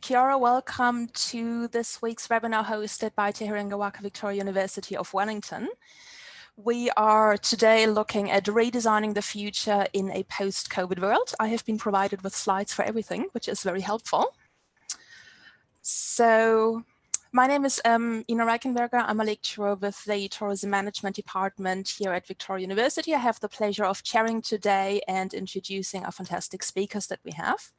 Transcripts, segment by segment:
Kia ora, welcome to this week's webinar hosted by Te Herenga Waka, Victoria University of Wellington. We are today looking at redesigning the future in a post-COVID world. I have been provided with slides for everything, which is very helpful. So my name is Ina Reichenberger. I'm a lecturer with the Tourism Management Department here at Victoria University. I have the pleasure of chairing today and introducing our fantastic speakers that we have.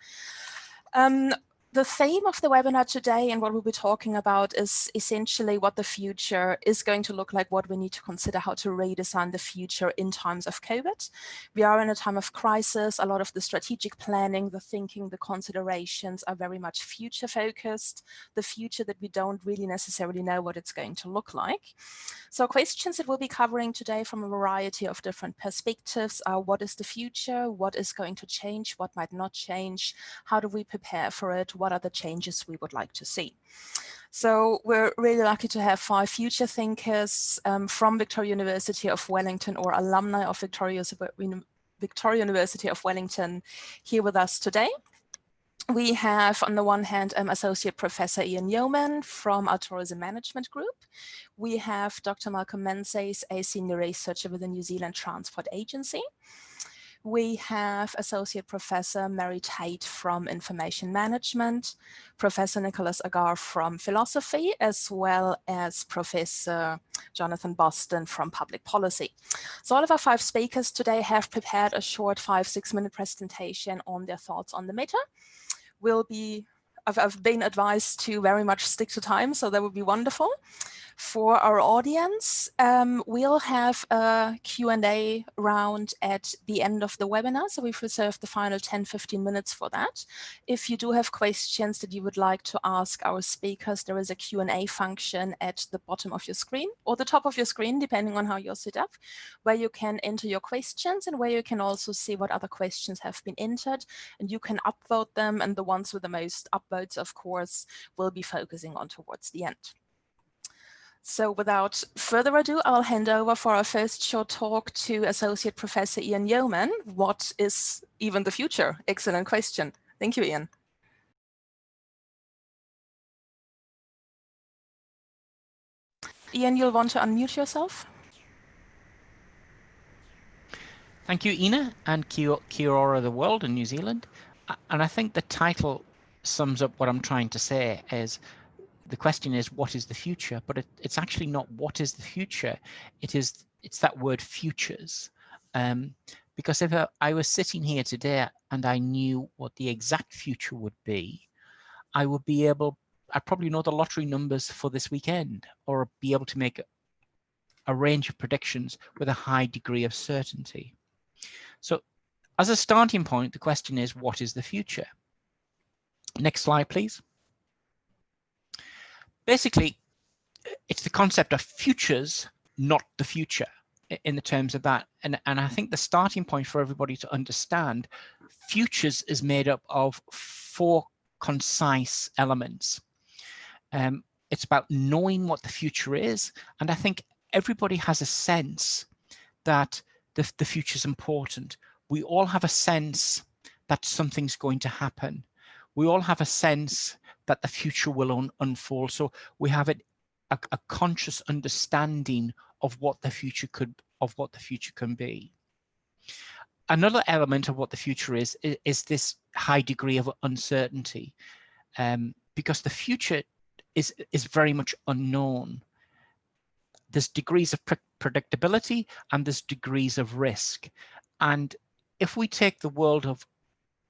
The theme of the webinar today and what we'll be talking about is essentially what the future is going to look like, what we need to consider, how to redesign the future in times of COVID. We are in a time of crisis. A lot of the strategic planning, the thinking, the considerations are very much future focused, the future that we don't really necessarily know what it's going to look like. So questions that we'll be covering today from a variety of different perspectives are: what is the future? What is going to change? What might not change? How do we prepare for it? What are the changes we would like to see? So we're really lucky to have 5 future thinkers from Victoria University of Wellington, or alumni of Victoria University of Wellington, here with us today. We have, on the one hand, Associate Professor Ian Yeoman from our Tourism Management Group. We have Dr. Malcolm Menzies, a Senior Researcher with the New Zealand Transport Agency. We have Associate Professor Mary Tate from Information Management, Professor Nick Agar from Philosophy, as well as Professor Jonathan Boston from Public Policy. So all of our 5 speakers today have prepared a short 5-6 minute presentation on their thoughts on the matter. I've been advised to very much stick to time, so that would be wonderful. For our audience, we'll have a Q&A round at the end of the webinar, so we've reserved the final 10-15 minutes for that. If you do have questions that you would like to ask our speakers, there is a Q&A function at the bottom of your screen, or the top of your screen, depending on how you're set up, where you can enter your questions and where you can also see what other questions have been entered, and you can upvote them, and the ones with the most upvotes, of course, we'll be focusing on towards the end. So without further ado, I'll hand over for our first short talk to Associate Professor Ian Yeoman. What is even the future? Excellent question. Thank you, Ian. Ian, you'll want to unmute yourself. Thank you, Ina, and kia ora the world in New Zealand. And I think the title sums up what I'm trying to say. Is the question is, what is the future? But it's actually not what is the future. It's that word futures. Because if I was sitting here today and I knew what the exact future would be, I'd probably know the lottery numbers for this weekend, or be able to make a range of predictions with a high degree of certainty. So as a starting point, the question is, what is the future? Next slide, please. Basically, it's the concept of futures, not the future, in the terms of that. And I think the starting point for everybody to understand, futures is made up of 4 concise elements. It's about knowing what the future is. And I think everybody has a sense that the future is important. We all have a sense that something's going to happen. We all have a sense that the future will unfold. So we have a conscious understanding of what the future can be. Another element of what the future is this high degree of uncertainty, because the future is very much unknown. There's degrees of predictability and there's degrees of risk. And if we take the world of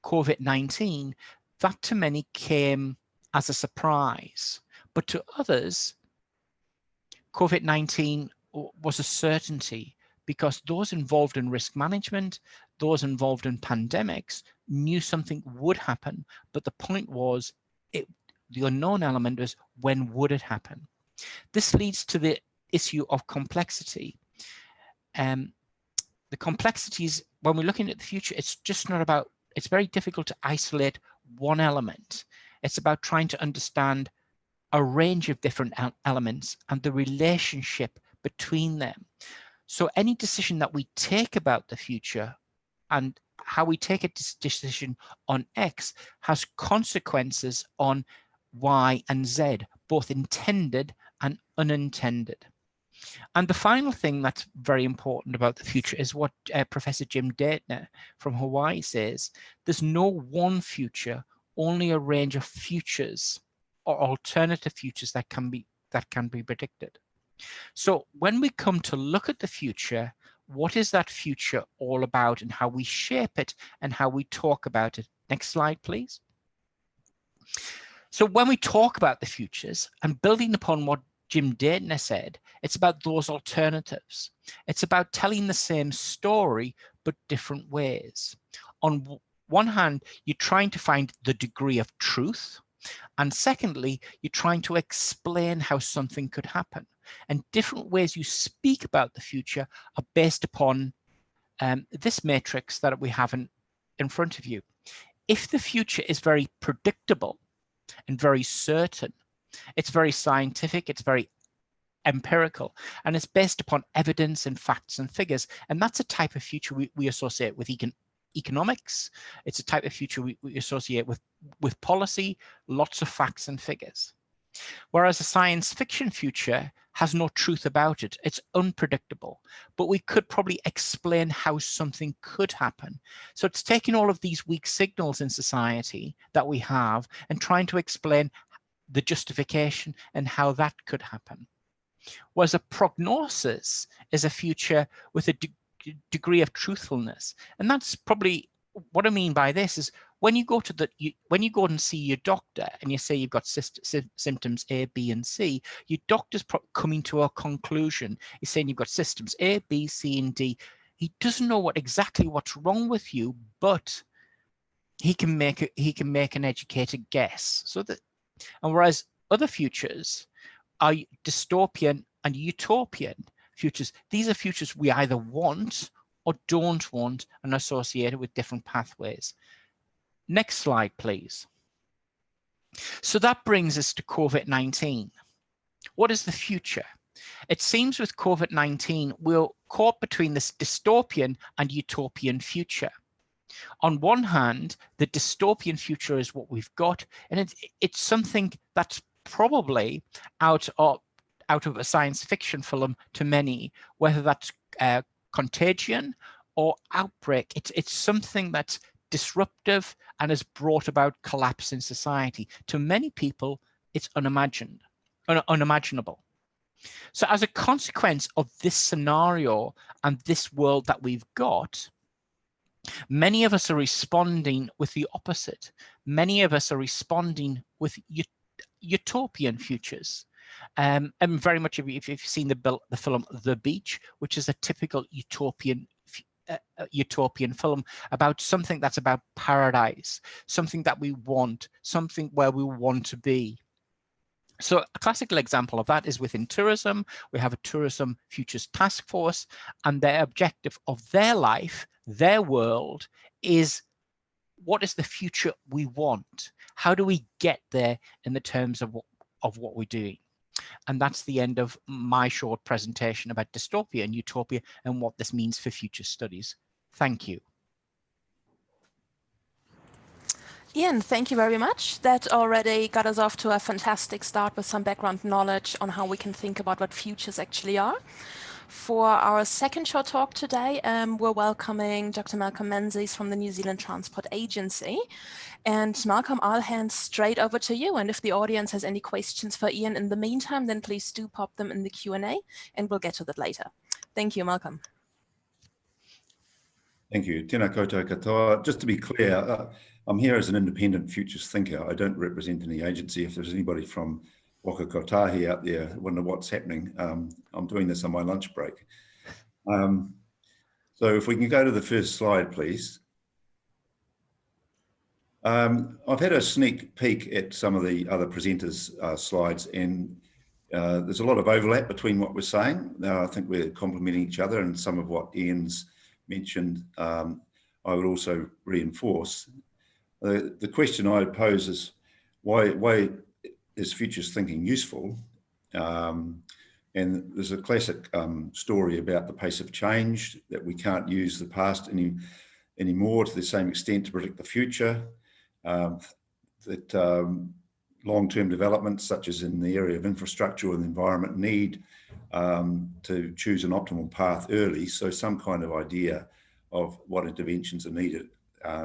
COVID-19, that to many came as a surprise, but to others, COVID-19 was a certainty, because those involved in risk management, those involved in pandemics, knew something would happen. But the point was, the unknown element was, when would it happen? This leads to the issue of complexity. The complexities, when we're looking at the future, it's just not about, it's very difficult to isolate one element. It's about trying to understand a range of different elements and the relationship between them. So any decision that we take about the future and how we take a decision on X has consequences on Y and Z, both intended and unintended. And the final thing that's very important about the future is what Professor Jim Dayton from Hawaii says. There's no one future, only a range of futures or alternative futures that can be predicted. So when we come to look at the future, what is that future all about, and how we shape it and how we talk about it? Next slide, please. So when we talk about the futures, and building upon what Jim Dayton said, it's about those alternatives. It's about telling the same story, but different ways. On one hand, you're trying to find the degree of truth. And secondly, you're trying to explain how something could happen. And different ways you speak about the future are based upon this matrix that we have in front of you. If the future is very predictable and very certain, it's very scientific, it's very empirical, and it's based upon evidence and facts and figures. And that's a type of future we associate with economics. It's a type of future we associate with policy, lots of facts and figures. Whereas a science fiction future has no truth about it. It's unpredictable, but we could probably explain how something could happen. So it's taking all of these weak signals in society that we have and trying to explain the justification and how that could happen. Whereas a prognosis is a future with a degree of truthfulness. And that's probably what I mean by this is when you go and see your doctor and you say you've got symptoms A, B, and C, your doctor's coming to a conclusion. He's saying you've got symptoms A, B, C, and D. He doesn't know exactly what's wrong with you, but he can make an educated guess. And whereas other futures are dystopian and utopian futures, these are futures we either want or don't want and associated with different pathways. Next slide, please. So that brings us to COVID-19. What is the future? It seems with COVID-19, we're caught between this dystopian and utopian future. On one hand, the dystopian future is what we've got, and it's something that's probably out of a science fiction film to many, whether that's Contagion or Outbreak. It's something that's disruptive and has brought about collapse in society. To many people, it's unimaginable. So as a consequence of this scenario and this world that we've got, many of us are responding with the opposite. Many of us are responding with utopian futures. And very much, if you've seen the film The Beach, which is a typical utopian film about something that's about paradise, something that we want, something where we want to be. So a classical example of that is within tourism. We have a tourism futures task force, and their objective of their life, their world, is what is the future we want? How do we get there in the terms of what we're doing? And that's the end of my short presentation about dystopia and utopia and what this means for future studies. Thank you. Ian, thank you very much. That already got us off to a fantastic start with some background knowledge on how we can think about what futures actually are. For our second short talk today, we're welcoming Dr. Malcolm Menzies from the New Zealand Transport Agency. And Malcolm, I'll hand straight over to you. And if the audience has any questions for Ian in the meantime, then please do pop them in the Q&A and we'll get to that later. Thank you, Malcolm. Thank you. Tēnā koutou katoa. Just to be clear, I'm here as an independent futures thinker. I don't represent any agency. If there's anybody from Waka Kotahi out there wondering what's happening, I'm doing this on my lunch break. So if we can go to the first slide, please. I've had a sneak peek at some of the other presenters' slides, and there's a lot of overlap between what we're saying. I think we're complementing each other, and some of what Ian's mentioned, I would also reinforce. The question I would pose is, why is futures thinking useful? And there's a classic story about the pace of change, that we can't use the past anymore to the same extent to predict the future. Long-term developments, such as in the area of infrastructure or the environment, need to choose an optimal path early. So some kind of idea of what interventions are needed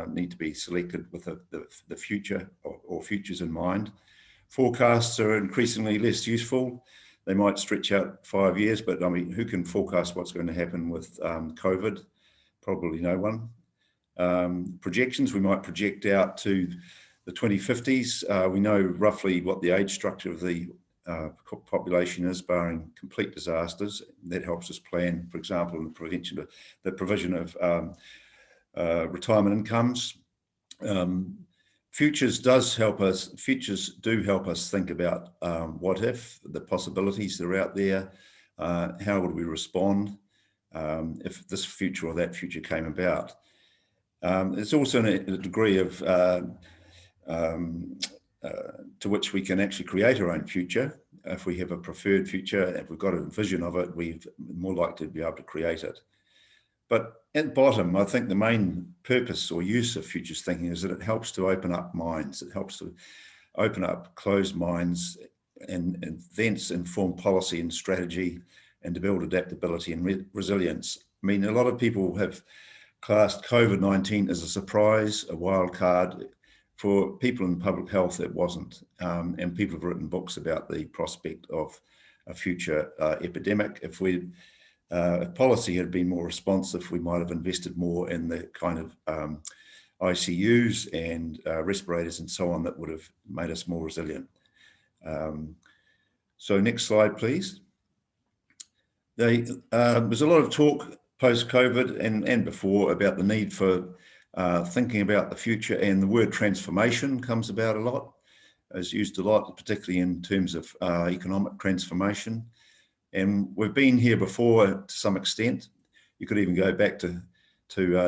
need to be selected with the future or futures in mind. Forecasts are increasingly less useful. They might stretch out 5 years, but I mean, who can forecast what's going to happen with COVID? Probably no one. Projections, we might project out to the 2050s. We know roughly what the age structure of the population is, barring complete disasters. That helps us plan, for example, the provision of retirement incomes. Futures do help us think about what if, the possibilities that are out there, how would we respond if this future or that future came about. There's also a degree of to which we can actually create our own future. If we have a preferred future, if we've got a vision of it, we're more likely to be able to create it. But at the bottom, I think the main purpose or use of futures thinking is that it helps to open up minds. It helps to open up closed minds and thence inform policy and strategy, and to build adaptability and resilience. I mean, a lot of people have classed COVID-19 as a surprise, a wild card. For people in public health, it wasn't. And people have written books about the prospect of a future epidemic. If policy had been more responsive, we might have invested more in the kind of ICUs and respirators and so on that would have made us more resilient. So next slide, please. There's a lot of talk post-COVID and before about the need for thinking about the future, and the word transformation comes about a lot, is used a lot, particularly in terms of economic transformation. And we've been here before to some extent. You could even go back to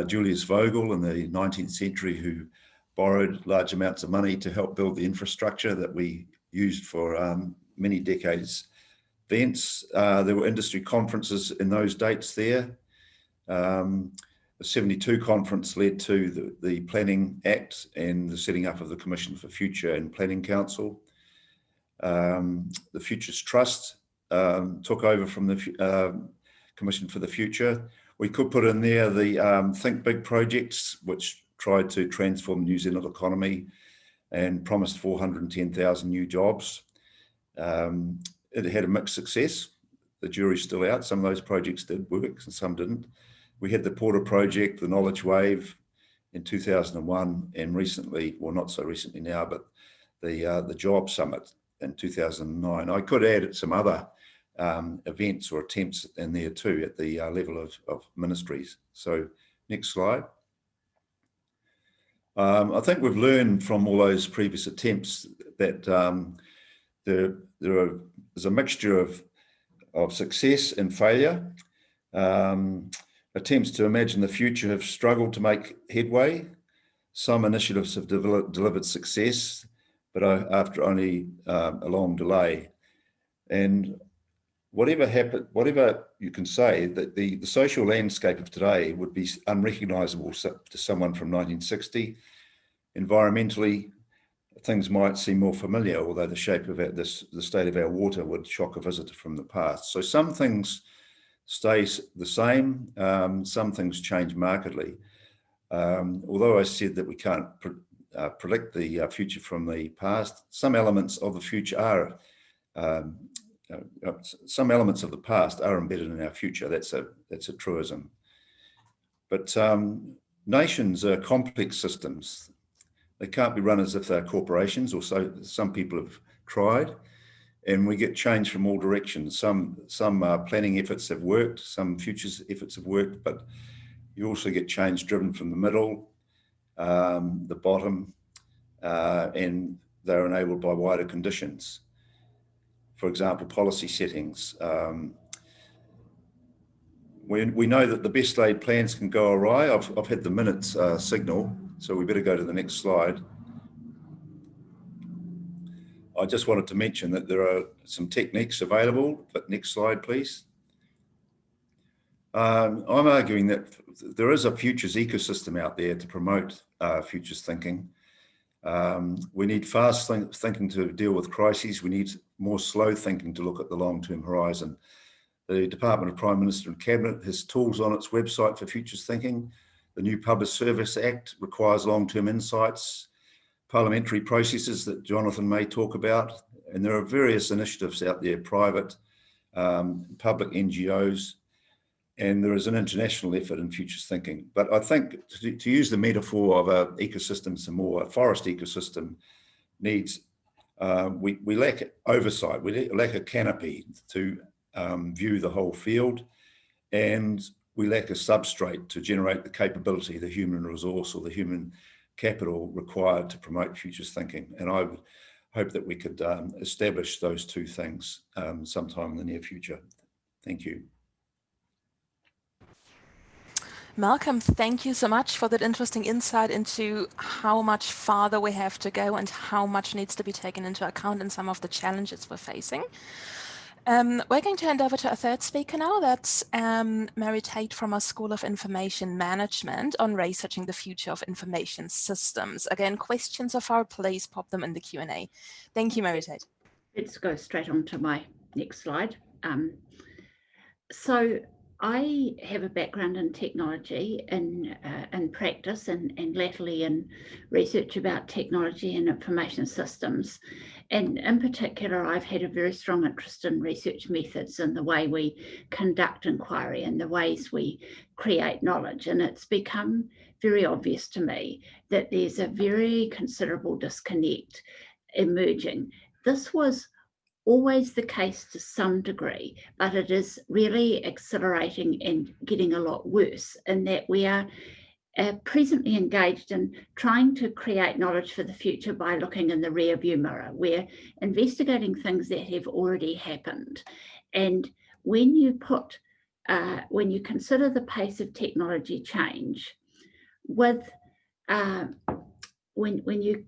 Julius Vogel in the 19th century, who borrowed large amounts of money to help build the infrastructure that we used for many decades thence. There were industry conferences in those dates there. The 72 conference led to the Planning Act and the setting up of the Commission for Future and Planning Council. The Futures Trust took over from the Commission for the Future. We could put in there the Think Big projects, which tried to transform the New Zealand economy and promised 410,000 new jobs. It had a mixed success. The jury's still out. Some of those projects did work and some didn't. We had the Porter Project, the Knowledge Wave in 2001, and recently, well, not so recently now, but the Job Summit in 2009. I could add some other events or attempts in there too at the level of ministries. So next slide. I think we've learned from all those previous attempts that there's a mixture of success and failure. Attempts to imagine the future have struggled to make headway. Some initiatives have delivered success, but after only a long delay. And whatever you can say, that the social landscape of today would be unrecognizable to someone from 1960. Environmentally, things might seem more familiar, although the shape of the state of our water would shock a visitor from the past. So some things stay the same, some things change markedly. Although I said that we can't predict the future from the past, some elements of the future are, some elements of the past are embedded in our future. That's a truism. But nations are complex systems. They can't be run as if they're corporations, or so some people have tried. And we get change from all directions. Some planning efforts have worked, some futures efforts have worked, but you also get change driven from the middle, the bottom, and they're enabled by wider conditions. For example, policy settings. We know that the best laid plans can go awry. I've had the minutes signal, so we better go to the next slide. I just wanted to mention that there are some techniques available, but next slide, please. I'm arguing that there is a futures ecosystem out there to promote futures thinking. We need fast thinking to deal with crises. We need more slow thinking to look at the long-term horizon. The Department of Prime Minister and Cabinet has tools on its website for futures thinking. The new Public Service Act requires long-term insights, parliamentary processes that Jonathan may talk about, and there are various initiatives out there, private, public NGOs, and there is an international effort in futures thinking. But I think to use the metaphor of an ecosystem some more, a forest ecosystem needs, we lack oversight, we lack a canopy to view the whole field, and we lack a substrate to generate the capability, the human resource or the human capital required to promote futures thinking. And I would hope that we could establish those two things sometime in the near future. Thank you. Malcolm, thank you so much for that interesting insight into how much farther we have to go and how much needs to be taken into account in some of the challenges we're facing. We're going to hand over to our third speaker now. That's Mary Tate from our School of Information Management on researching the future of information systems. Again, questions so far, please pop them in the Q&A. Thank you, Mary Tate. Let's go straight on to my next slide. So I have a background in technology and practice and latterly in research about technology and information systems. And in particular, I've had a very strong interest in research methods and the way we conduct inquiry and the ways we create knowledge. And it's become very obvious to me that there's a very considerable disconnect emerging. This was always the case to some degree, but it is really accelerating and getting a lot worse in that we are presently engaged in trying to create knowledge for the future by looking in the rearview mirror. We're investigating things that have already happened. And when you consider the pace of technology change, with when you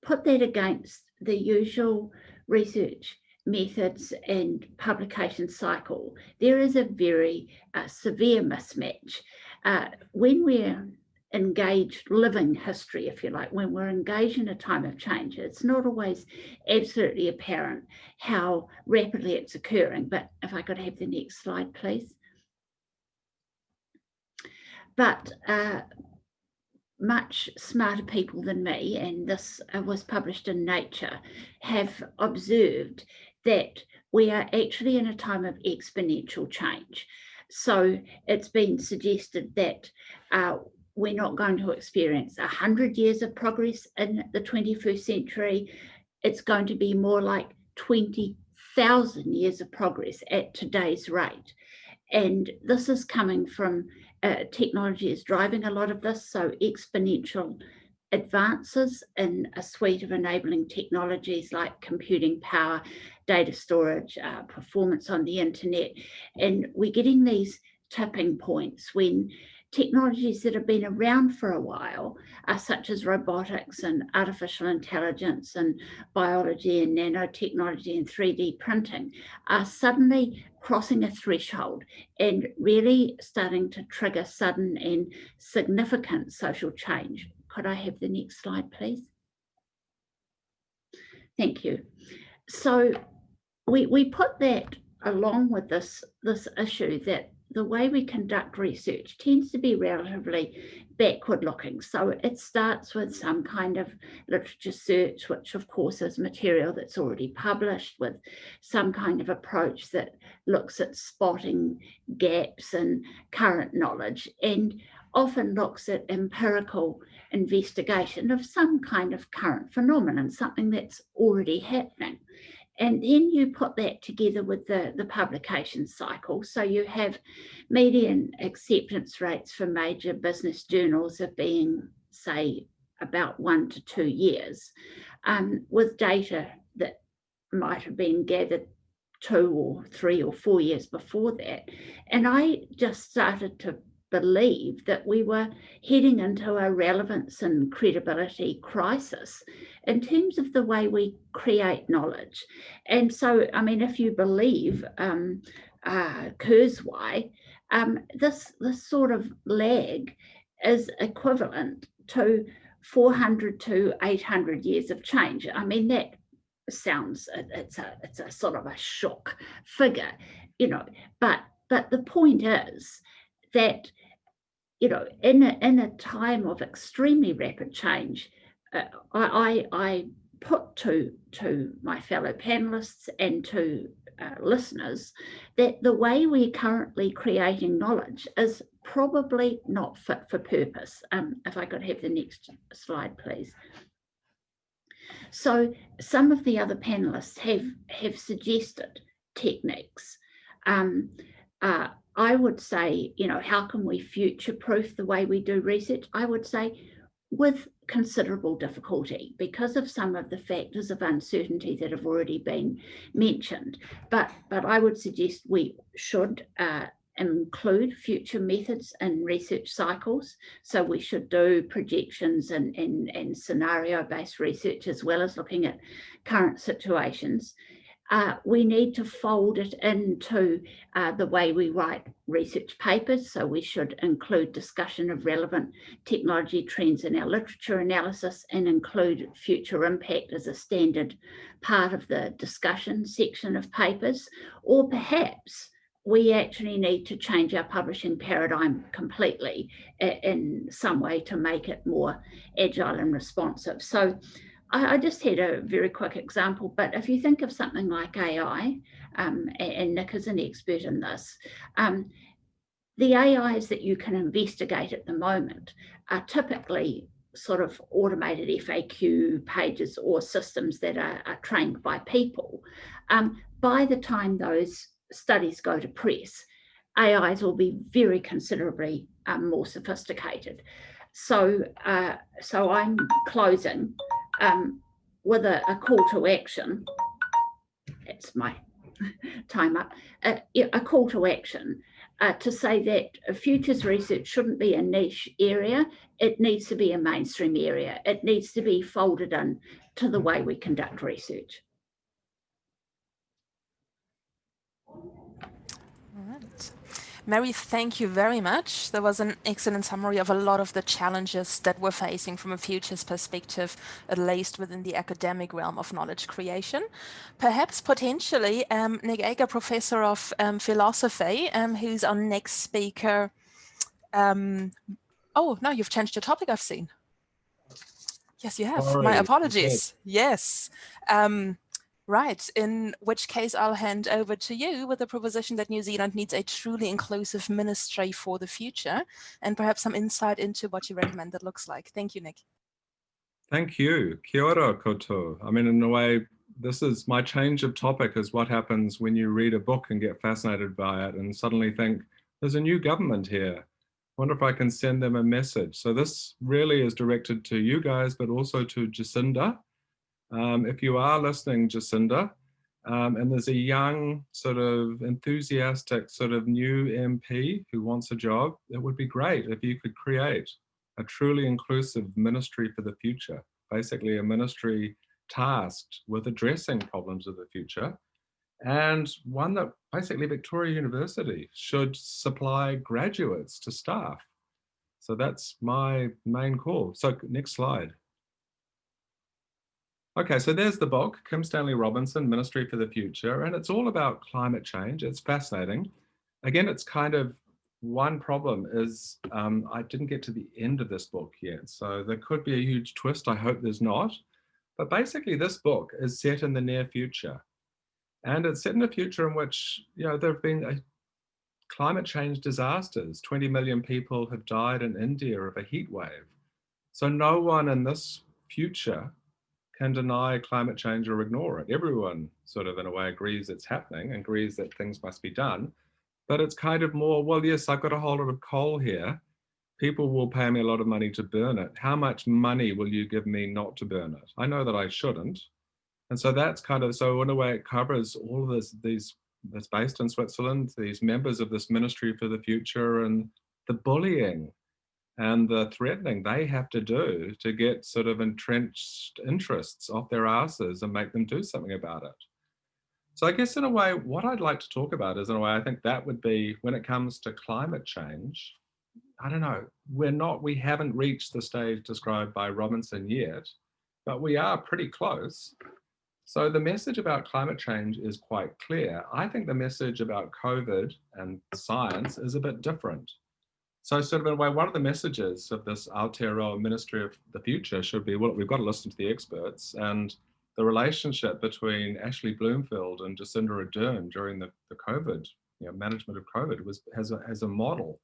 put that against the usual research methods and publication cycle, there is a very severe mismatch. When we're engaged, living history, if you like, when we're engaged in a time of change, it's not always absolutely apparent how rapidly it's occurring. But if I could have the next slide, please. But much smarter people than me, and this was published in Nature, have observed that we are actually in a time of exponential change. So it's been suggested that we're not going to experience 100 years of progress in the 21st century. It's going to be more like 20,000 years of progress at today's rate. And this is coming from technology is driving a lot of this, so exponential advances in a suite of enabling technologies like computing power, data storage, performance on the internet. And we're getting these tipping points when technologies that have been around for a while, such as robotics and artificial intelligence and biology and nanotechnology and 3D printing, are suddenly crossing a threshold and really starting to trigger sudden and significant social change. Could I have the next slide, please? Thank you. So we put that along with this issue that the way we conduct research tends to be relatively backward looking. So it starts with some kind of literature search, which of course is material that's already published, with some kind of approach that looks at spotting gaps in current knowledge, and often looks at empirical investigation of some kind of current phenomenon, something that's already happening. And then you put that together with the publication cycle. So you have median acceptance rates for major business journals of being, say, about 1 to 2 years, with data that might have been gathered 2 or 3 or 4 years before that. And I just started to believe that we were heading into a relevance and credibility crisis in terms of the way we create knowledge. And so, I mean, if you believe Kurzweil, this sort of lag is equivalent to 400 to 800 years of change. I mean, that sounds, it's a sort of a shock figure, you know, but the point is that, you know, in a time of extremely rapid change, I put to my fellow panelists and to listeners that the way we're currently creating knowledge is probably not fit for purpose. If I could have the next slide, please. So some of the other panelists have suggested techniques. I would say, you know, how can we future-proof the way we do research? I would say with considerable difficulty because of some of the factors of uncertainty that have already been mentioned. But I would suggest we should include future methods in research cycles. So we should do projections and scenario-based research as well as looking at current situations. We need to fold it into the way we write research papers. So we should include discussion of relevant technology trends in our literature analysis and include future impact as a standard part of the discussion section of papers. Or perhaps we actually need to change our publishing paradigm completely in some way to make it more agile and responsive. So I just had a very quick example, but if you think of something like AI, and Nick is an expert in this, the AIs that you can investigate at the moment are typically sort of automated FAQ pages or systems that are trained by people. By the time those studies go to press, AIs will be very considerably more sophisticated. So I'm closing with a call to action. That's my time up. A call to action to say that futures research shouldn't be a niche area. It needs to be a mainstream area. It needs to be folded in to the way we conduct research. All right. Mary, thank you very much. That was an excellent summary of a lot of the challenges that we're facing from a futures perspective, at least within the academic realm of knowledge creation. Perhaps potentially Nick Agar, Professor of Philosophy, who's our next speaker. Oh, no, you've changed your topic, I've seen. Yes, you have. Sorry, my apologies. Yes. Right, in which case I'll hand over to you with the proposition that New Zealand needs a truly inclusive ministry for the future, and perhaps some insight into what you recommend that looks like. Thank you, Nick. Thank you. Kia ora koutou. I mean, in a way, this is my change of topic is what happens when you read a book and get fascinated by it and suddenly think, there's a new government here. I wonder if I can send them a message. So this really is directed to you guys, but also to Jacinda. If you are listening, Jacinda, and there's a young sort of enthusiastic sort of new MP who wants a job, it would be great if you could create a truly inclusive ministry for the future, basically a ministry tasked with addressing problems of the future, and one that basically Victoria University should supply graduates to staff. So that's my main call. So next slide. Okay, so there's the book, Kim Stanley Robinson, Ministry for the Future, and it's all about climate change. It's fascinating. Again, it's kind of one problem is I didn't get to the end of this book yet, so there could be a huge twist. I hope there's not. But basically, this book is set in the near future, and it's set in a future in which, you know, there have been climate change disasters. 20 million people have died in India of a heat wave. So no one in this future can deny climate change or ignore it. Everyone sort of in a way agrees it's happening, agrees that things must be done, but it's kind of more, well, yes, I've got a whole lot of coal here. People will pay me a lot of money to burn it. How much money will you give me not to burn it? I know that I shouldn't. And so that's kind of, so in a way it covers all of this, that's based in Switzerland, these members of this Ministry for the Future, and the bullying and the threatening they have to do to get sort of entrenched interests off their asses and make them do something about it. So I guess in a way, what I'd like to talk about is, in a way, I think that would be when it comes to climate change, I don't know, we haven't reached the stage described by Robinson yet, but we are pretty close. So the message about climate change is quite clear. I think the message about COVID and science is a bit different. So sort of in a way, one of the messages of this Aotearoa Ministry of the Future should be, well, we've got to listen to the experts, and the relationship between Ashley Bloomfield and Jacinda Ardern during the COVID, management of COVID has a model.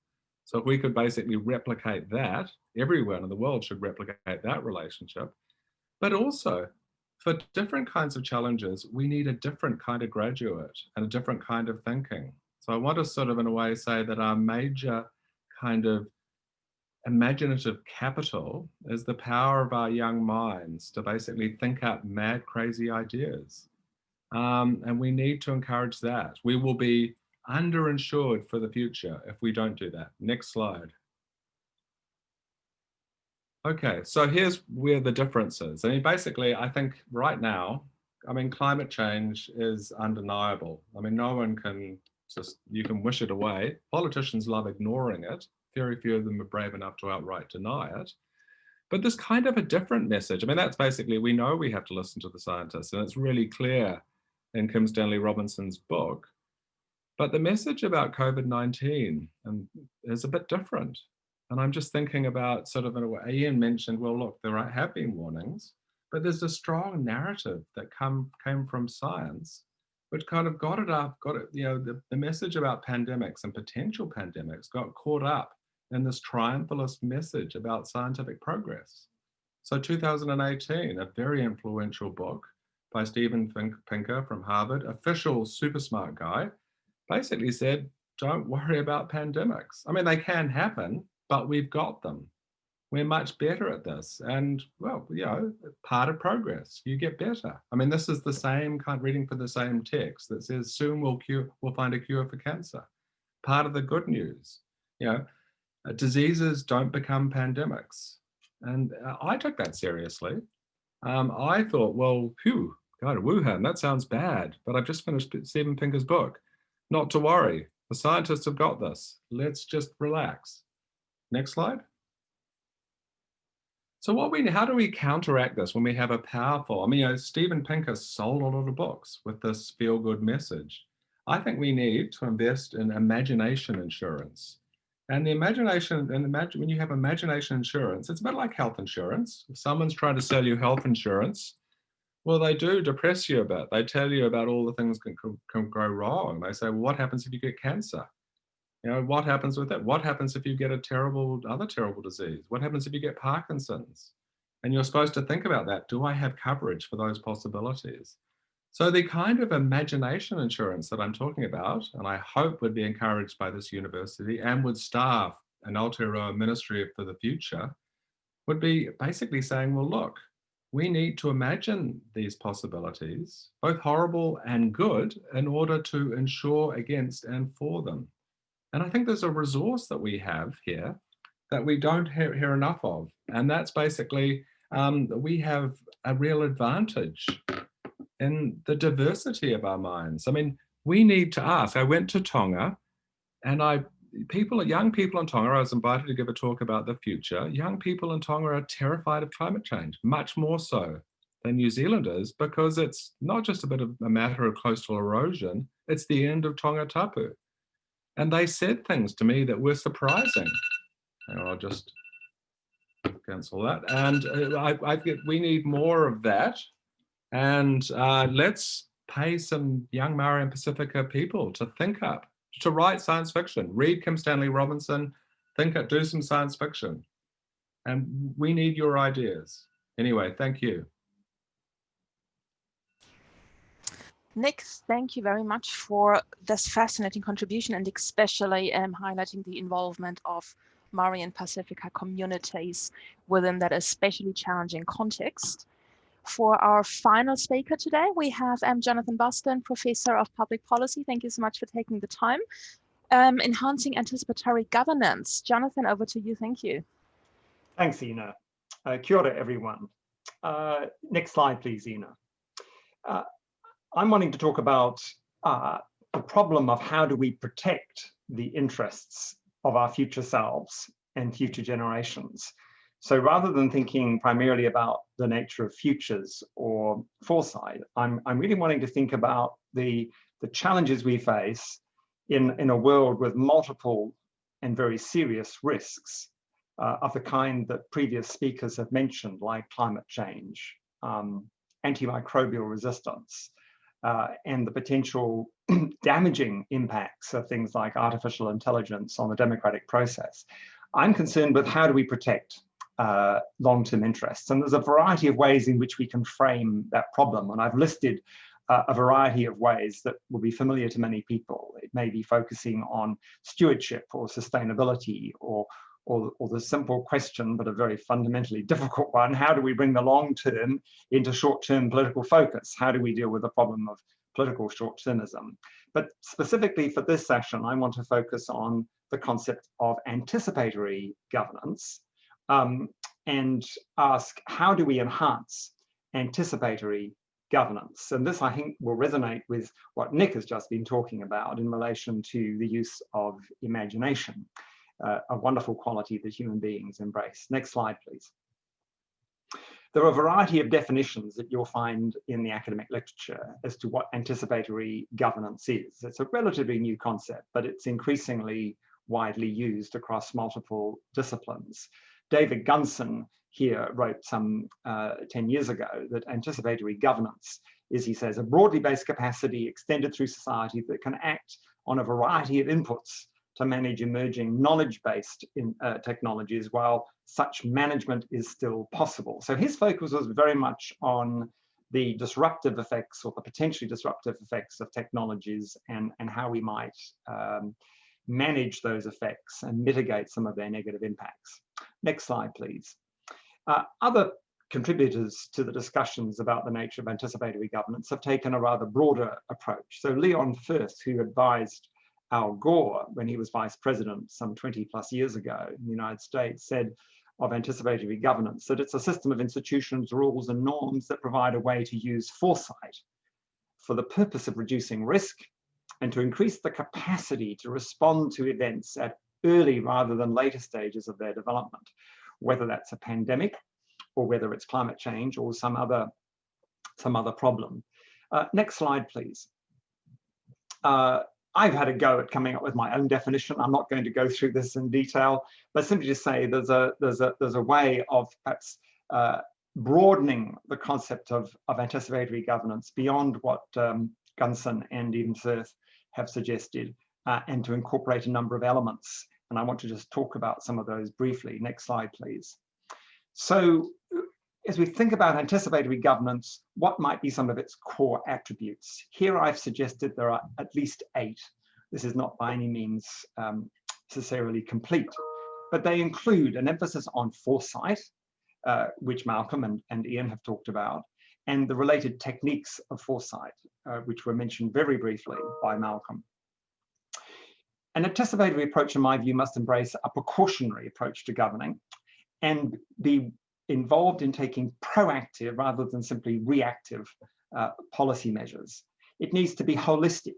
So if we could basically replicate that, everyone in the world should replicate that relationship. But also, for different kinds of challenges, we need a different kind of graduate and a different kind of thinking. So I want to sort of, in a way, say that our major kind of imaginative capital is the power of our young minds to basically think up mad, crazy ideas. And we need to encourage that. We will be underinsured for the future if we don't do that. Next slide. Okay, so here's where the difference is. I mean, basically, I think right now, climate change is undeniable. No one can you can wish it away. Politicians love ignoring it. Very few of them are brave enough to outright deny it. But there's kind of a different message. That's basically, we know we have to listen to the scientists, and it's really clear in Kim Stanley Robinson's book. But the message about COVID-19 is a bit different. And I'm just thinking about sort of, in a way, Ian mentioned, well, look, there have been warnings, but there's a strong narrative that came from science, which kind of the message about pandemics and potential pandemics got caught up in this triumphalist message about scientific progress. So 2018, a very influential book by Steven Pinker from Harvard, official super smart guy, basically said, don't worry about pandemics. They can happen, but we've got them. We're much better at this. And well, part of progress, you get better. This is the same kind of reading for the same text that says soon we'll find a cure for cancer. Part of the good news, diseases don't become pandemics. And I took that seriously. I thought, well, go to Wuhan, that sounds bad. But I've just finished Steven Pinker's book. Not to worry, the scientists have got this. Let's just relax. Next slide. So how do we counteract this when we have a powerful, Steven Pinker sold a lot of books with this feel-good message. I think we need to invest in imagination insurance. And when you have imagination insurance, it's a bit like health insurance. If someone's trying to sell you health insurance, well, they do depress you a bit. They tell you about all the things can go wrong. They say, well, what happens if you get cancer? What happens with it? What happens if you get other terrible disease? What happens if you get Parkinson's? And you're supposed to think about that. Do I have coverage for those possibilities? So the kind of imagination insurance that I'm talking about, and I hope would be encouraged by this university and would staff an Aotearoa Ministry for the Future, would be basically saying, well, look, we need to imagine these possibilities, both horrible and good, in order to insure against and for them. And I think there's a resource that we have here that we don't hear enough of. And that's basically, we have a real advantage in the diversity of our minds. We need to ask. I went to Tonga, and young people in Tonga, I was invited to give a talk about the future. Young people in Tonga are terrified of climate change, much more so than New Zealanders, because it's not just a matter of coastal erosion, it's the end of tongatapu. And they said things to me that were surprising. I'll just cancel that. And we need more of that. And let's pay some young Maori and Pacifica people to think up, to write science fiction. Read Kim Stanley Robinson, do some science fiction. And we need your ideas. Anyway, thank you. Nick, thank you very much for this fascinating contribution, and especially highlighting the involvement of Maori and Pacifica communities within that especially challenging context. For our final speaker today, we have Jonathan Boston, Professor of Public Policy. Thank you so much for taking the time. Enhancing anticipatory governance. Jonathan, over to you. Thank you. Thanks, Ina. Kia ora, everyone. Next slide, please, Ina. I'm wanting to talk about the problem of how do we protect the interests of our future selves and future generations. So rather than thinking primarily about the nature of futures or foresight, I'm really wanting to think about the challenges we face in a world with multiple and very serious risks of the kind that previous speakers have mentioned, like climate change, antimicrobial resistance, and the potential damaging impacts of things like artificial intelligence on the democratic process. I'm concerned with how do we protect long-term interests. And there's a variety of ways in which we can frame that problem. And I've listed a variety of ways that will be familiar to many people. It may be focusing on stewardship or sustainability or the simple question, but a very fundamentally difficult one, how do we bring the long term into short-term political focus? How do we deal with the problem of political short-termism? But specifically for this session, I want to focus on the concept of anticipatory governance and ask, how do we enhance anticipatory governance? And this, I think, will resonate with what Nick has just been talking about in relation to the use of imagination. A wonderful quality that human beings embrace. Next slide, please. There are a variety of definitions that you'll find in the academic literature as to what anticipatory governance is. It's a relatively new concept, but it's increasingly widely used across multiple disciplines. David Gunson here wrote some 10 years ago that anticipatory governance is, he says, a broadly based capacity extended through society that can act on a variety of inputs to manage emerging knowledge-based technologies while such management is still possible. So his focus was very much on the disruptive effects or the potentially disruptive effects of technologies and how we might manage those effects and mitigate some of their negative impacts. Next slide, please. Other contributors to the discussions about the nature of anticipatory governance have taken a rather broader approach. So Leon Firth, who advised Al Gore when he was vice president some 20 plus years ago in the United States, said of anticipatory governance that it's a system of institutions, rules, and norms that provide a way to use foresight for the purpose of reducing risk and to increase the capacity to respond to events at early rather than later stages of their development, whether that's a pandemic or whether it's climate change or some other problem. Next slide, please. I've had a go at coming up with my own definition. I'm not going to go through this in detail, but simply to say there's a way of perhaps broadening the concept of anticipatory governance beyond what Gunson and even Firth have suggested, and to incorporate a number of elements. And I want to just talk about some of those briefly. Next slide, please. So as we think about anticipatory governance, what might be some of its core attributes? Here I've suggested there are at least 8. This is not by any means necessarily complete, but they include an emphasis on foresight, which Malcolm and Ian have talked about, and the related techniques of foresight, which were mentioned very briefly by Malcolm. An anticipatory approach, in my view, must embrace a precautionary approach to governing and be involved in taking proactive rather than simply reactive policy measures. It needs to be holistic,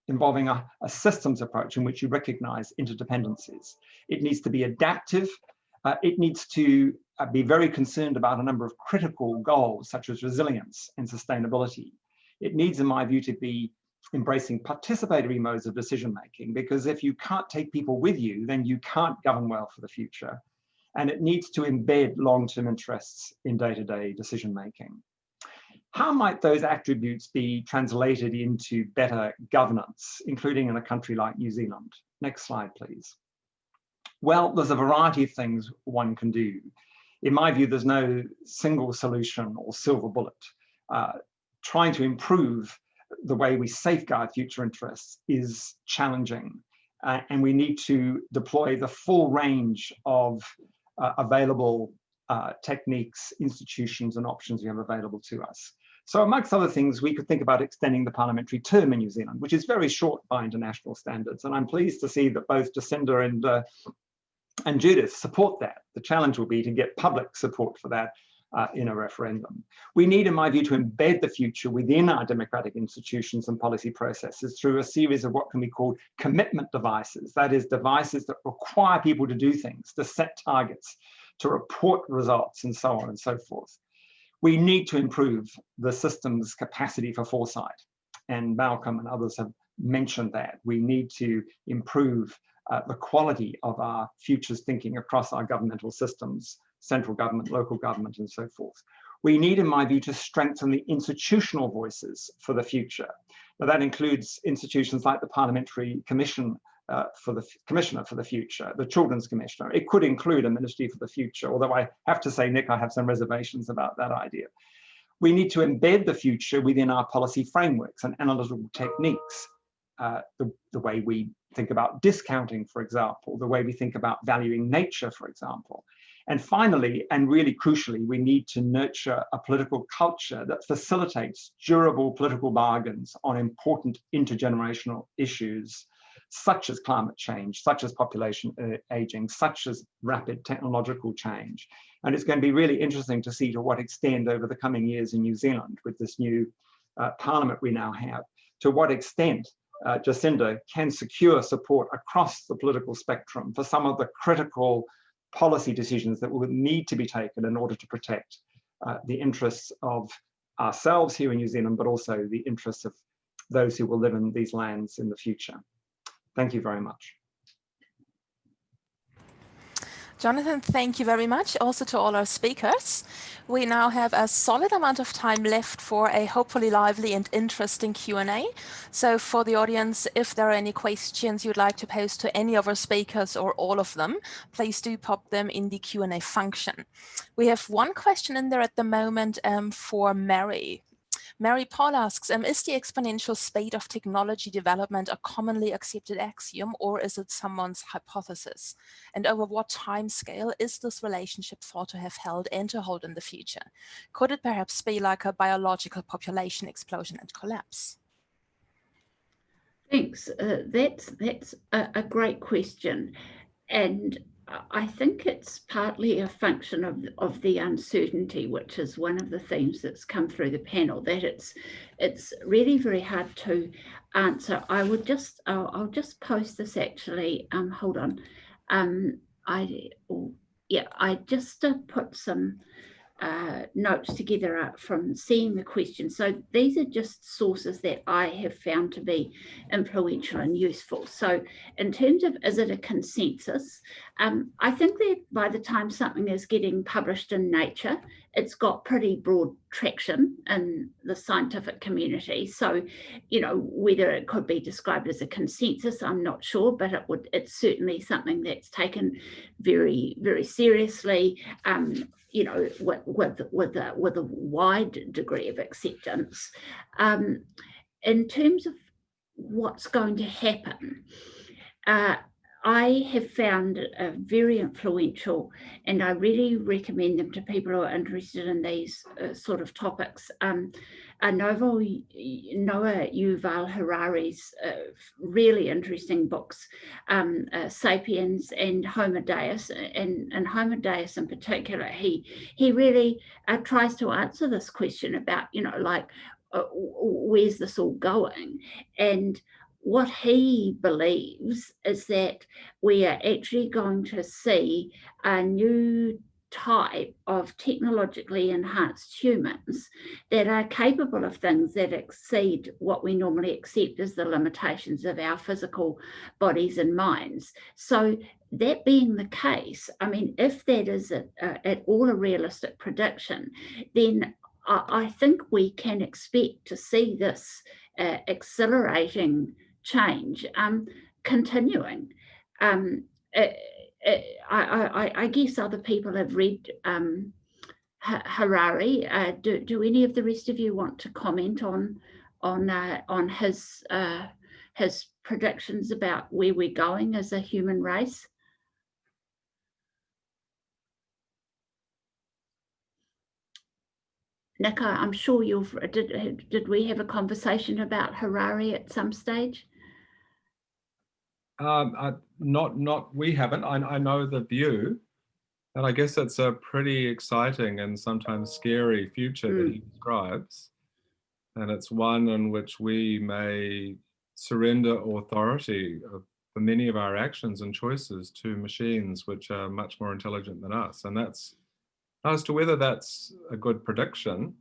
involving a systems approach in which you recognize interdependencies. It needs to be adaptive. It needs to be very concerned about a number of critical goals, such as resilience and sustainability. It needs, in my view, to be embracing participatory modes of decision-making, because if you can't take people with you, then you can't govern well for the future. And it needs to embed long-term interests in day-to-day decision-making. How might those attributes be translated into better governance, including in a country like New Zealand? Next slide, please. Well, there's a variety of things one can do. In my view, there's no single solution or silver bullet. Trying to improve the way we safeguard future interests is challenging, and we need to deploy the full range of available techniques, institutions, and options we have available to us. So amongst other things, we could think about extending the parliamentary term in New Zealand, which is very short by international standards. And I'm pleased to see that both Jacinda and Judith support that. The challenge will be to get public support for that in a referendum. We need, in my view, to embed the future within our democratic institutions and policy processes through a series of what can be called commitment devices. That is, devices that require people to do things, to set targets, to report results, and so on and so forth. We need to improve the system's capacity for foresight. And Malcolm and others have mentioned that. We need to improve the quality of our futures thinking across our governmental systems, central government, local government, and so forth. We need, in my view, to strengthen the institutional voices for the future. Now, that includes institutions like the Parliamentary Commission for the Commissioner for the Future, the Children's Commissioner. It could include a Ministry for the Future, although I have to say, Nick, I have some reservations about that idea. We need to embed the future within our policy frameworks and analytical techniques, the way we think about discounting, for example, the way we think about valuing nature, for example. And finally, and really crucially, we need to nurture a political culture that facilitates durable political bargains on important intergenerational issues, such as climate change, such as population aging, such as rapid technological change. And it's going to be really interesting to see to what extent over the coming years in New Zealand, with this new parliament we now have, to what extent Jacinda can secure support across the political spectrum for some of the critical policy decisions that will need to be taken in order to protect the interests of ourselves here in New Zealand, but also the interests of those who will live in these lands in the future. Thank you very much. Jonathan, thank you very much. Also to all our speakers. We now have a solid amount of time left for a hopefully lively and interesting Q&A. So for the audience, if there are any questions you'd like to pose to any of our speakers or all of them, please do pop them in the Q&A function. We have one question in there at the moment for Mary. Mary Paul asks, is the exponential speed of technology development a commonly accepted axiom, or is it someone's hypothesis? And over what time scale is this relationship thought to have held and to hold in the future? Could it perhaps be like a biological population explosion and collapse? Thanks. That's a great question. And I think it's partly a function of the uncertainty, which is one of the themes that's come through the panel, that it's really very hard to answer. I'll just post this actually. Hold on. I just put some notes together from seeing the question. So these are just sources that I have found to be influential and useful. So in terms of, is it a consensus? I think that by the time something is getting published in Nature, it's got pretty broad traction in the scientific community. So, you know, whether it could be described as a consensus, I'm not sure, but it's certainly something that's taken very, very seriously, you know, with a wide degree of acceptance. In terms of what's going to happen, I have found very influential, and I really recommend them to people who are interested in these sort of topics. Noah Yuval Harari's really interesting books, Sapiens and Homo Deus, and Homo Deus in particular, he really tries to answer this question about, you know, like, where's this all going? And what he believes is that we are actually going to see a new type of technologically enhanced humans that are capable of things that exceed what we normally accept as the limitations of our physical bodies and minds. So that being the case, I mean, if that is at all a realistic prediction, then I think we can expect to see this accelerating change continuing. I guess other people have read Harari. Do any of the rest of you want to comment on his predictions about where we're going as a human race? Nick, I'm sure did we have a conversation about Harari at some stage? We haven't. I know the view. And I guess it's a pretty exciting and sometimes scary future that he describes. And it's one in which we may surrender authority for many of our actions and choices to machines which are much more intelligent than us. And that's, as to whether that's a good prediction,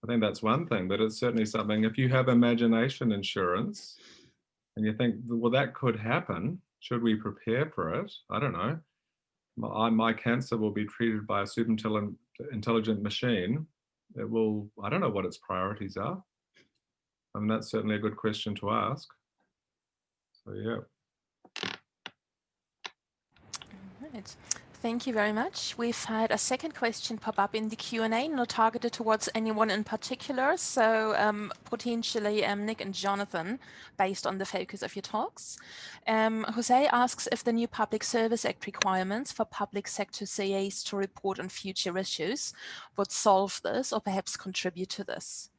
I think that's one thing, but it's certainly something, if you have imagination insurance and you think, well, that could happen, should we prepare for it? I don't know. My cancer will be treated by a super intelligent machine. It will, I don't know what its priorities are. I mean, that's certainly a good question to ask. So, yeah. All right. Thank you very much. We've had a second question pop up in the Q&A, not targeted towards anyone in particular. So potentially Nick and Jonathan, based on the focus of your talks. Jose asks if the new Public Service Act requirements for public sector CAs to report on future issues would solve this or perhaps contribute to this.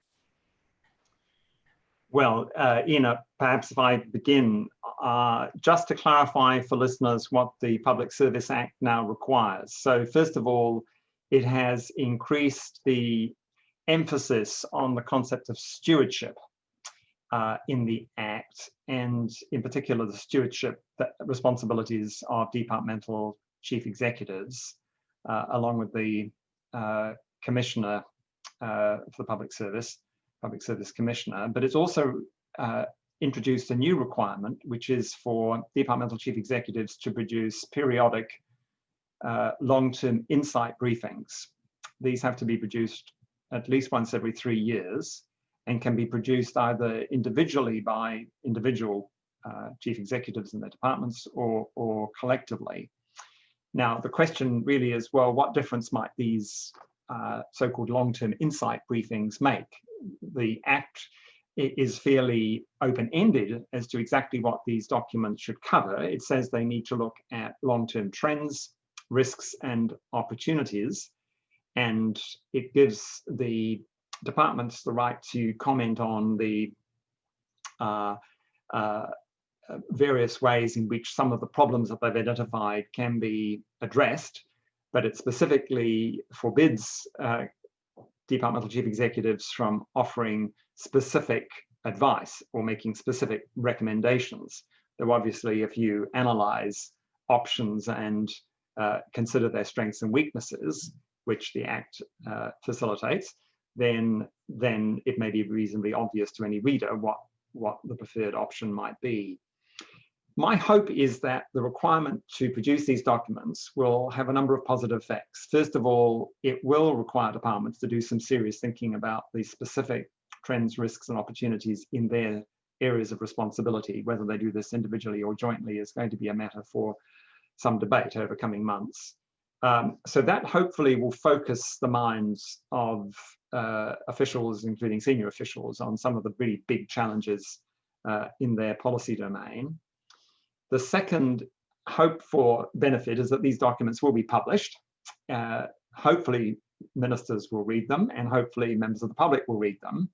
Well, Ina, perhaps if I begin, just to clarify for listeners what the Public Service Act now requires. So first of all, it has increased the emphasis on the concept of stewardship in the Act, and in particular the stewardship responsibilities of departmental chief executives, along with the Commissioner for the Public Service Commissioner. But it's also introduced a new requirement, which is for departmental chief executives to produce periodic long-term insight briefings. These have to be produced at least once every 3 years and can be produced either individually by individual chief executives in their departments or collectively. Now, the question really is, well, what difference might these so-called long-term insight briefings make? The Act is fairly open-ended as to exactly what these documents should cover. It says they need to look at long-term trends, risks, and opportunities, and it gives the departments the right to comment on the various ways in which some of the problems that they've identified can be addressed, but it specifically forbids departmental chief executives from offering specific advice or making specific recommendations. Though obviously, if you analyze options and consider their strengths and weaknesses, which the Act facilitates, then it may be reasonably obvious to any reader what the preferred option might be. My hope is that the requirement to produce these documents will have a number of positive effects. First of all, it will require departments to do some serious thinking about the specific trends, risks, and opportunities in their areas of responsibility. Whether they do this individually or jointly is going to be a matter for some debate over coming months. So that hopefully will focus the minds of officials, including senior officials, on some of the really big challenges in their policy domain. The second hope for benefit is that these documents will be published. Hopefully ministers will read them, and hopefully members of the public will read them.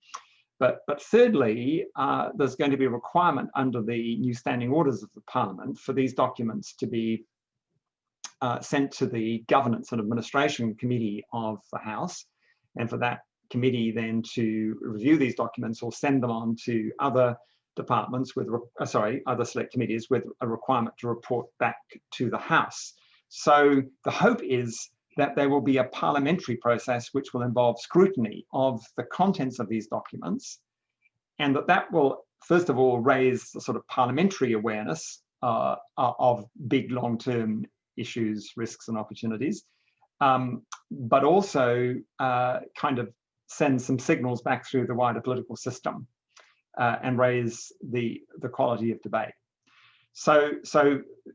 But thirdly, there's going to be a requirement under the new standing orders of the Parliament for these documents to be sent to the Governance and Administration Committee of the House, and for that committee then to review these documents or send them on to other departments with, other select committees with a requirement to report back to the House. So the hope is that there will be a parliamentary process which will involve scrutiny of the contents of these documents, and that will, first of all, raise the sort of parliamentary awareness of big long-term issues, risks, and opportunities, but also kind of send some signals back through the wider political system and raise the quality of debate. So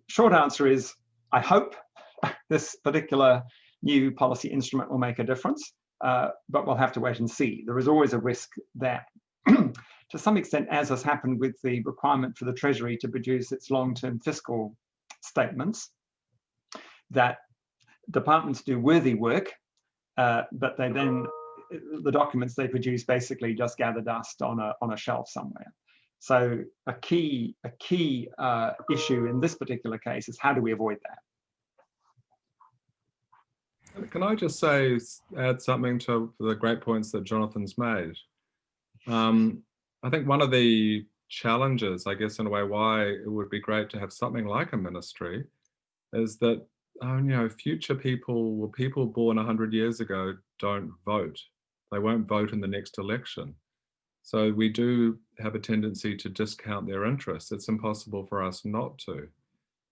short answer is, I hope this particular new policy instrument will make a difference, but we'll have to wait and see. There is always a risk that, to some extent, as has happened with the requirement for the Treasury to produce its long-term fiscal statements, that departments do worthy work, but they then, the documents they produce basically just gather dust on a shelf somewhere. So a key issue in this particular case is, how do we avoid that? Can I just add something to the great points that Jonathan's made? I think one of the challenges, I guess, in a way, why it would be great to have something like a ministry is that, future people born 100 years ago don't vote. They won't vote in the next election. So we do have a tendency to discount their interests. It's impossible for us not to.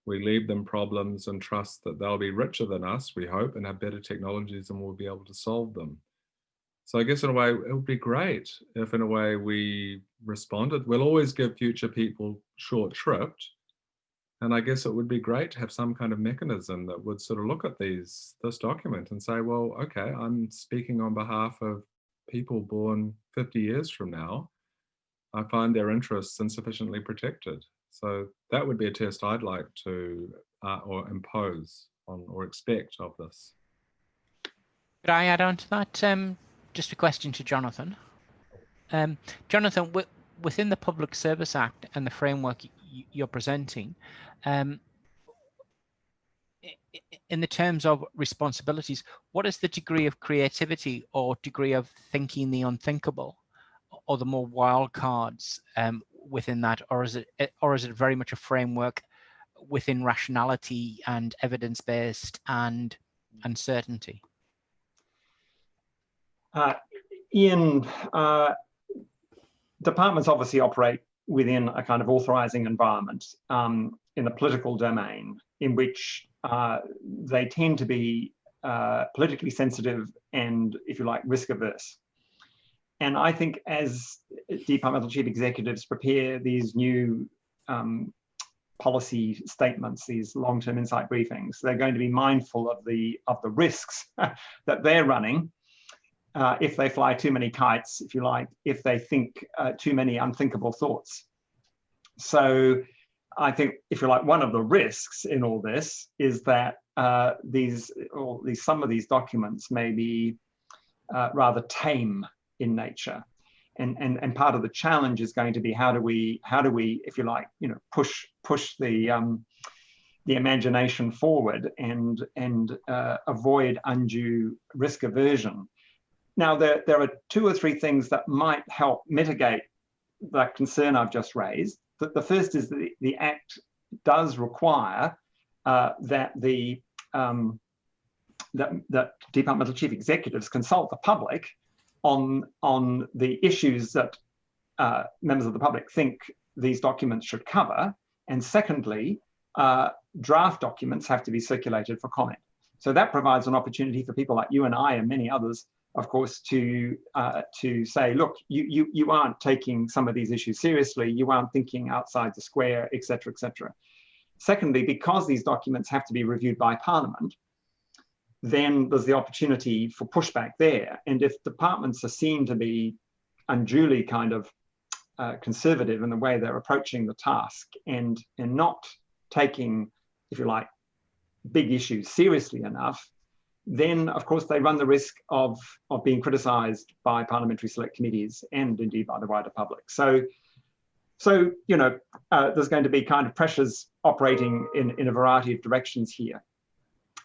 We leave them problems and trust that they'll be richer than us, we hope, and have better technologies, and we'll be able to solve them. So I guess in a way, it would be great if in a way we responded. We'll always give future people short shrift. And I guess it would be great to have some kind of mechanism that would sort of look at this document and say, well, okay, I'm speaking on behalf of people born 50 years from now. I find their interests insufficiently protected. So that would be a test I'd like to or impose on or expect of this. Could I add on to that? Just a question to Jonathan. Jonathan, within the Public Service Act and the framework you're presenting, in the terms of responsibilities, what is the degree of creativity or degree of thinking the unthinkable, or the more wild cards within that, or is it very much a framework within rationality and evidence-based and uncertainty? Ian, departments obviously operate within a kind of authorizing environment in the political domain, in which they tend to be politically sensitive and, if you like, risk averse. And I think as departmental chief executives prepare these new policy statements, these long-term insight briefings, they're going to be mindful of the risks that they're running if they fly too many kites, if you like, if they think too many unthinkable thoughts. So I think, if you like, one of the risks in all this is that some of these documents may be rather tame in nature, and part of the challenge is going to be how do we, if you like, push the imagination forward and avoid undue risk aversion. Now, there are two or three things that might help mitigate that concern I've just raised. The first is that the Act does require that departmental chief executives consult the public on the issues that members of the public think these documents should cover. And secondly, draft documents have to be circulated for comment. So that provides an opportunity for people like you and I and many others, of course, to say, look, you aren't taking some of these issues seriously, you aren't thinking outside the square, et cetera, et cetera. Secondly, because these documents have to be reviewed by Parliament, then there's the opportunity for pushback there. And if departments are seen to be unduly kind of conservative in the way they're approaching the task and not taking, if you like, big issues seriously enough, then of course they run the risk of being criticised by parliamentary select committees and indeed by the wider public. So there's going to be kind of pressures operating in a variety of directions here.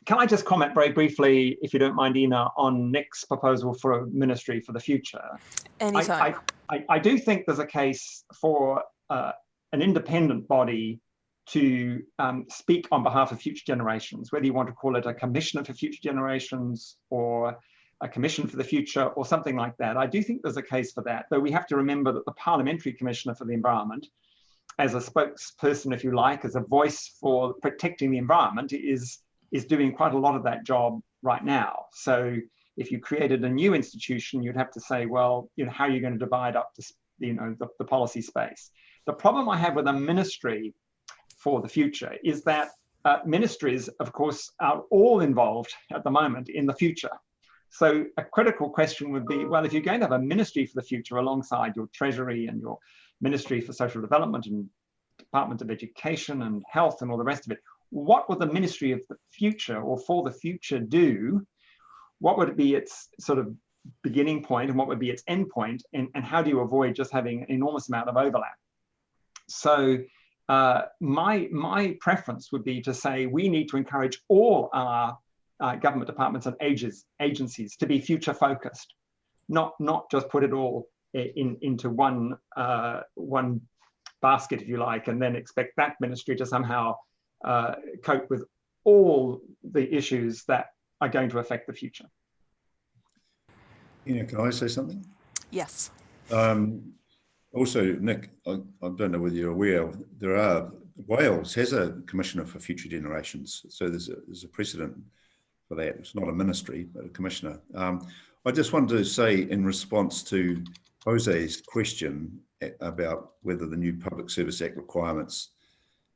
Can I just comment very briefly, if you don't mind, Ina, on Nick's proposal for a ministry for the future? Anytime. I do think there's a case for an independent body to speak on behalf of future generations, whether you want to call it a commissioner for future generations or a commission for the future or something like that. I do think there's a case for that, though we have to remember that the Parliamentary Commissioner for the Environment, as a spokesperson, if you like, as a voice for protecting the environment, is doing quite a lot of that job right now. So if you created a new institution, you'd have to say, well, how are you going to divide up the policy space? The problem I have with a ministry for the future is that ministries, of course, are all involved at the moment in the future. So a critical question would be, well, if you're going to have a ministry for the future alongside your Treasury and your Ministry for Social Development and Department of Education and Health and all the rest of it, what would the Ministry of the Future or for the future do? What would be its sort of beginning point and what would be its end point? And how do you avoid just having an enormous amount of overlap? So my preference would be to say we need to encourage all our government departments and agencies to be future focused, not just put it all into one basket, if you like, and then expect that ministry to somehow cope with all the issues that are going to affect the future. Ina, can I say something? Yes. Also, Nick, I don't know whether you're aware, Wales has a commissioner for future generations. So there's a precedent for that. It's not a ministry, but a commissioner. I just wanted to say, in response to Jose's question about whether the new Public Service Act requirements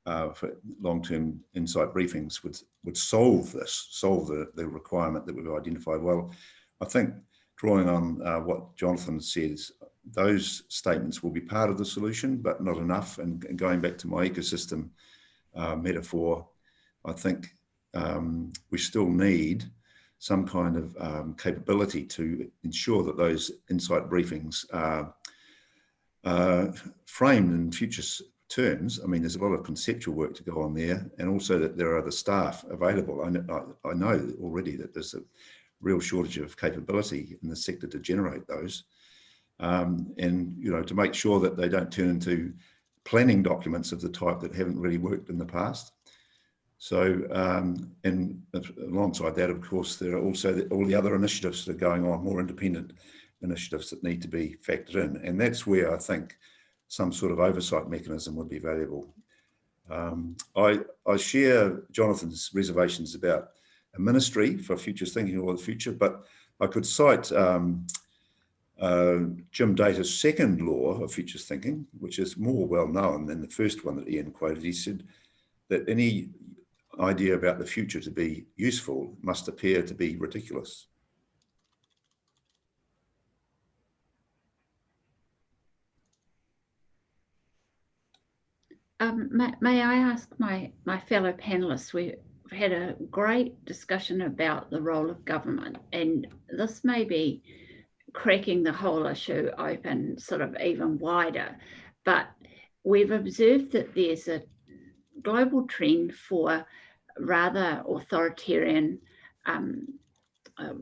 for long-term insight briefings would solve the requirement that we've identified. Well, I think drawing on what Jonathan says, those statements will be part of the solution, but not enough. And going back to my ecosystem metaphor, I think we still need some kind of capability to ensure that those insight briefings are framed in future terms. I mean, there's a lot of conceptual work to go on there, and also that there are the staff available. I know already that there's a real shortage of capability in the sector to generate those. And, you know, to make sure that they don't turn into planning documents of the type that haven't really worked in the past. So, and alongside that, of course, there are also all the other initiatives that are going on, more independent initiatives that need to be factored in. And that's where I think some sort of oversight mechanism would be valuable. I share Jonathan's reservations about a ministry for futures thinking or the future, but I could cite Jim Data's second law of futures thinking, which is more well known than the first one that Ian quoted. He said that any idea about the future to be useful must appear to be ridiculous. May I ask my fellow panelists, we've had a great discussion about the role of government, and this may be cracking the whole issue open sort of even wider, but we've observed that there's a global trend for rather authoritarian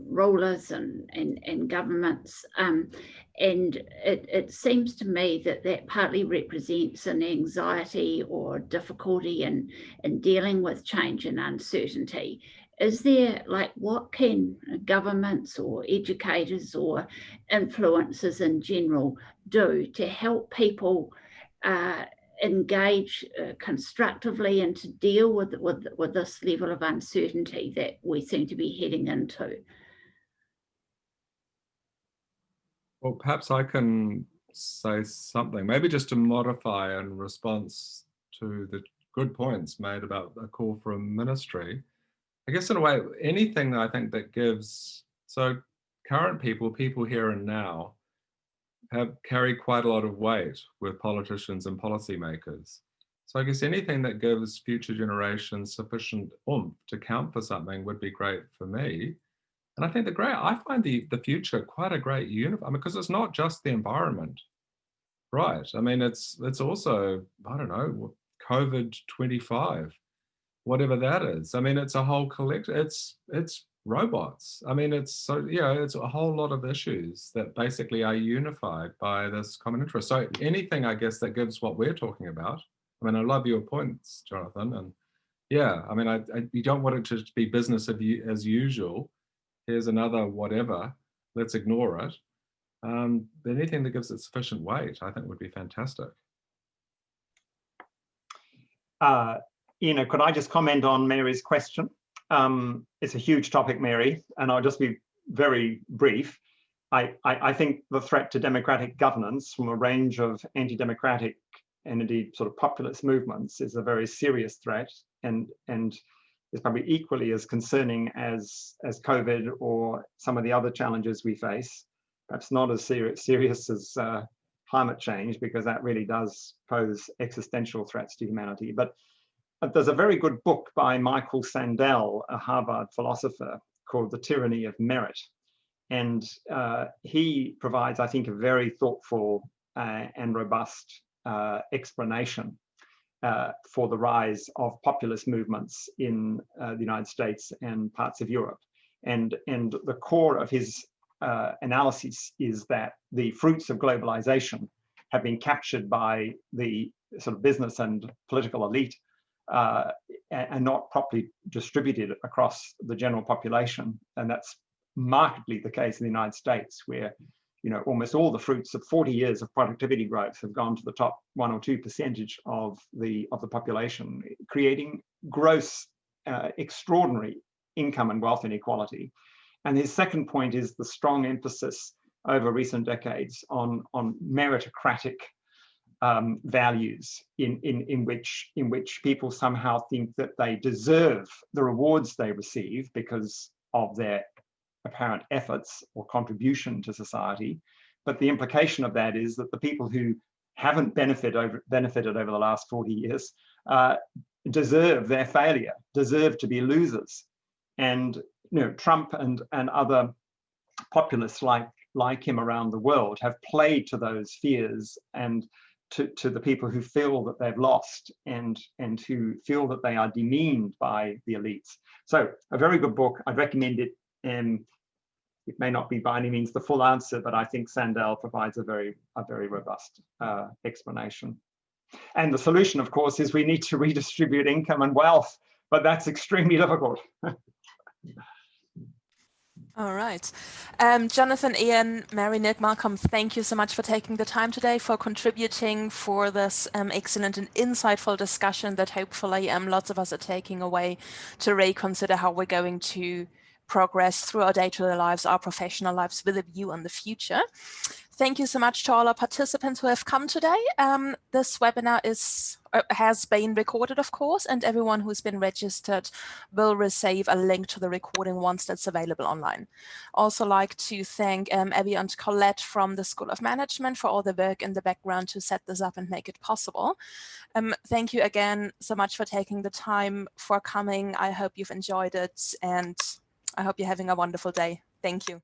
rulers and governments, and it seems to me that partly represents an anxiety or difficulty in dealing with change and uncertainty. Is there, like, what can governments or educators or influencers in general do to help people engage constructively and to deal with this level of uncertainty that we seem to be heading into? Well, perhaps I can say something, maybe just to modify in response to the good points made about a call for a ministry. I guess in a way, anything that I think that gives, so current people here and now, have carried quite a lot of weight with politicians and policymakers. So I guess anything that gives future generations sufficient oomph to count for something would be great for me. And I think I find the future quite a great universe, because it's not just the environment, right? I mean, it's also, I don't know, COVID-25, whatever that is. I mean, it's a whole collection, it's robots. I mean, it's a whole lot of issues that basically are unified by this common interest. So anything, I guess, that gives what we're talking about. I mean, I love your points, Jonathan. And yeah, I mean, you don't want it to be business as usual. Here's another whatever, let's ignore it. Anything that gives it sufficient weight, I think would be fantastic. Ina, could I just comment on Mary's question? It's a huge topic, Mary, and I'll just be very brief. I think the threat to democratic governance from a range of anti-democratic and indeed sort of populist movements is a very serious threat, and is probably equally as concerning as COVID or some of the other challenges we face. Perhaps not as serious as climate change, because that really does pose existential threats to humanity. But there's a very good book by Michael Sandel, a Harvard philosopher, called The Tyranny of Merit. And he provides, I think, a very thoughtful and robust explanation for the rise of populist movements in the United States and parts of Europe. And the core of his analysis is that the fruits of globalization have been captured by the sort of business and political elite and not properly distributed across the general population. And that's markedly the case in the United States, where almost all the fruits of 40 years of productivity growth have gone to the top 1 or 2% of the population, creating gross, extraordinary income and wealth inequality. And his second point is the strong emphasis over recent decades on meritocratic values in which people somehow think that they deserve the rewards they receive because of their apparent efforts or contribution to society. But the implication of that is that the people who haven't benefited over the last 40 years deserve their failure, deserve to be losers. And Trump and other populists like him around the world have played to those fears and to the people who feel that they've lost and who feel that they are demeaned by the elites. So a very good book. I'd recommend it. It may not be by any means the full answer, but I think Sandel provides a very robust explanation. And the solution, of course, is we need to redistribute income and wealth, but that's extremely difficult. All right. Jonathan, Ian, Mary, Nick, Malcolm, thank you so much for taking the time today, for contributing, for this excellent and insightful discussion that hopefully lots of us are taking away to reconsider how we're going to progress through our day-to-day lives, our professional lives, with a view on the future. Thank you so much to all our participants who have come today. This webinar has been recorded, of course, and everyone who's been registered will receive a link to the recording once that's available online. Also like to thank Abby and Colette from the School of Management for all the work in the background to set this up and make it possible. Thank you again so much for taking the time, for coming. I hope you've enjoyed it, and I hope you're having a wonderful day. Thank you.